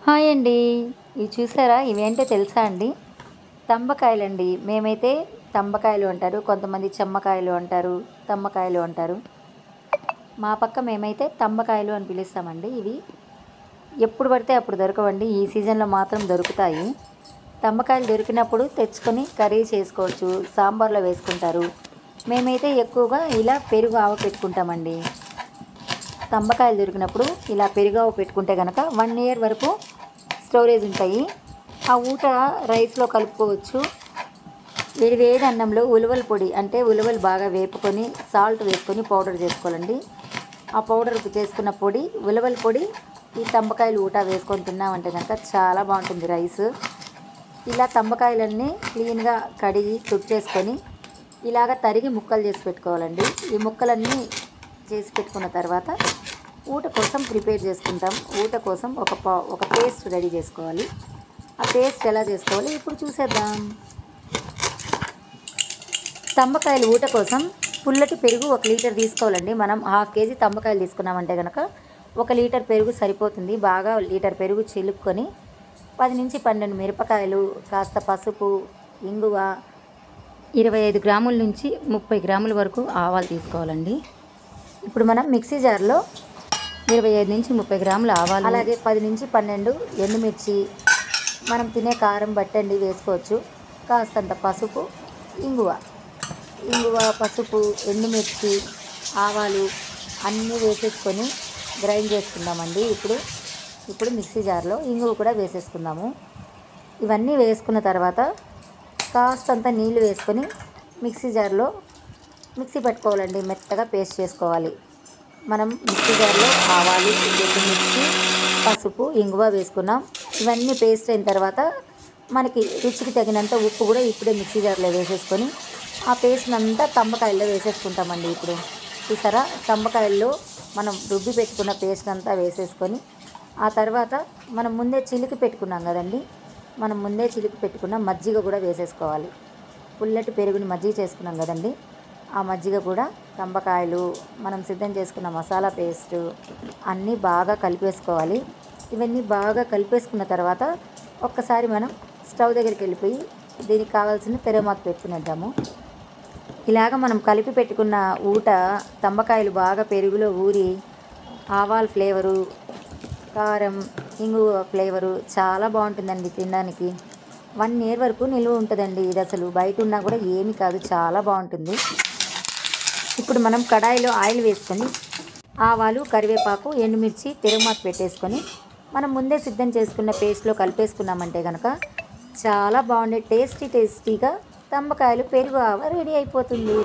Hi అండి. ఇవి చూసారా? ఇవేంటో తెలుసా అండి? తంబకాయలండి. మేమైతే తంబకాయలు అంటారు. కొంతమంది చెమ్మకాయలు అంటారు. తమ్మకాయలు అంటారు. మా పక్క మేమైతే తంబకాయలు అని పిలుస్తామండి. ఇవి ఎప్పుడు పడితే అప్పుడు దొరకవండి. ఈ సీజన్లో మాత్రం దొరుకుతాయి. తంబకాయలు దొరికినప్పుడు తెచ్చుకొని కర్రీ చేసుకోవచ్చు. సాంబార్లో వేసుకుంటారు. మేమైతే ఎక్కువగా ఇలా పెరుగు ఆవ పెట్టుకుంటామండి. తంబకాయలు దొరికినప్పుడు ఇలా పెరుగావు పెట్టుకుంటే కనుక 1 ఇయర్ వరకు స్టోరేజ్ ఉంటాయి. ఆ ఊట రైస్లో కలుపుకోవచ్చు. వేడి అన్నంలో ఉలవల పొడి అంటే ఉలవలు బాగా వేపుకొని సాల్ట్ వేసుకొని పౌడర్ చేసుకోవాలండి. ఆ పౌడర్ చేసుకున్న పొడి ఉలవల పొడి ఈ తంబకాయలు ఊట వేసుకొని తిన్నామంటే కనుక చాలా బాగుంటుంది రైస్. ఇలా తంబకాయలన్నీ క్లీన్గా కడిగి తుడిచేసుకొని ఇలాగ తరిగి ముక్కలు చేసి పెట్టుకోవాలండి. ఈ ముక్కలన్నీ చేసి పెట్టుకున్న తర్వాత ఊట కోసం ప్రిపేర్ చేసుకుంటాం. ఊట కోసం ఒక పేస్ట్ రెడీ చేసుకోవాలి. ఆ పేస్ట్ ఎలా చేసుకోవాలి ఇప్పుడు చూసేద్దాం. తంబకాయలు ఊట కోసం పుల్లటి పెరుగు 1 లీటర్ తీసుకోవాలండి. మనం 1/2 కేజీ తంబకాయలు తీసుకున్నామంటే కనుక 1 లీటర్ పెరుగు సరిపోతుంది. బాగా లీటర్ పెరుగు చిలుక్కొని 10 నుంచి 12 మిరపకాయలు, కాస్త పసుపు, ఇంగువ, 25 గ్రాముల నుంచి 30 గ్రాముల వరకు ఆవాలు తీసుకోవాలండి. ఇప్పుడు మనం మిక్సీ జార్లో 25 నుంచి 30 గ్రాముల ఆవాలు, అలాగే 10 నుంచి 12 ఎండుమిర్చి, మనం తినే కారం బట్టండి వేసుకోవచ్చు. కాస్తంత పసుపు, ఇంగువ, పసుపు, ఎండుమిర్చి, ఆవాలు అన్నీ వేసేసుకొని గ్రైండ్ చేసుకుందామండి. ఇప్పుడు మిక్సీ జార్లో ఇంగువ కూడా వేసేసుకుందాము. ఇవన్నీ వేసుకున్న తర్వాత కాస్తంత నీళ్లు వేసుకొని మిక్సీ జార్లో మిక్సీ పెట్టుకోవాలండి. మెత్తగా పేస్ట్ చేసుకోవాలి. మనం మిక్సీ జార్లో ఆవాలు, ఎండుమిర్చి, పసుపు, ఇంగువ వేసుకున్నాం. ఇవన్నీ పేస్ట్ అయిన తర్వాత మనకి రుచికి తగినంత ఉప్పు కూడా ఇప్పుడే మిక్సీ జార్లో వేసేసుకొని ఆ పేస్ట్ అంతా తంబకాయల్లో వేసేసుకుంటామండి. ఇప్పుడు చూసారా? తంబకాయల్లో మనం రుబ్బి పెట్టుకున్న పేస్ట్ అంతా వేసేసుకొని ఆ తర్వాత మనం ముందే చిలికి పెట్టుకున్నాం కదండి. మనం ముందే చిలికి పెట్టుకున్న మజ్జిగ కూడా వేసేసుకోవాలి. పుల్లటి పెరుగుని మజ్జిగ చేసుకున్నాం కదండి. ఆ మజ్జిగ కూడా తంబకాయలు, మనం సిద్ధం చేసుకున్న మసాలా పేస్టు అన్నీ బాగా కలిపేసుకోవాలి. ఇవన్నీ బాగా కలిపేసుకున్న తర్వాత ఒక్కసారి మనం స్టవ్ దగ్గరికి వెళ్ళిపోయి దీనికి కావాల్సిన తెరమాకు పెట్టుకునేద్దాము. ఇలాగ మనం కలిపి పెట్టుకున్న ఊట తంబకాయలు బాగా పెరుగులో ఊరి ఆవాల ఫ్లేవరు, కారం, ఇంగువ ఫ్లేవరు చాలా బాగుంటుందండి తినడానికి. 1 ఇయర్ వరకు నిల్వ ఉంటుందండి. ఇది అసలు బయట ఉన్నా కూడా ఏమీ కాదు, చాలా బాగుంటుంది. ఇప్పుడు మనం కడాయిలో ఆయిల్ వేసుకొని ఆవాలు, కరివేపాకు, ఎండుమిర్చి, తిరగమాత పెట్టేసుకొని మనం ముందే సిద్ధం చేసుకున్న పేస్ట్లో కలిపేసుకున్నామంటే కనుక చాలా బాగుండే టేస్టీగా తంబకాయలు పెరుగు ఆవ రెడీ అయిపోతుంది.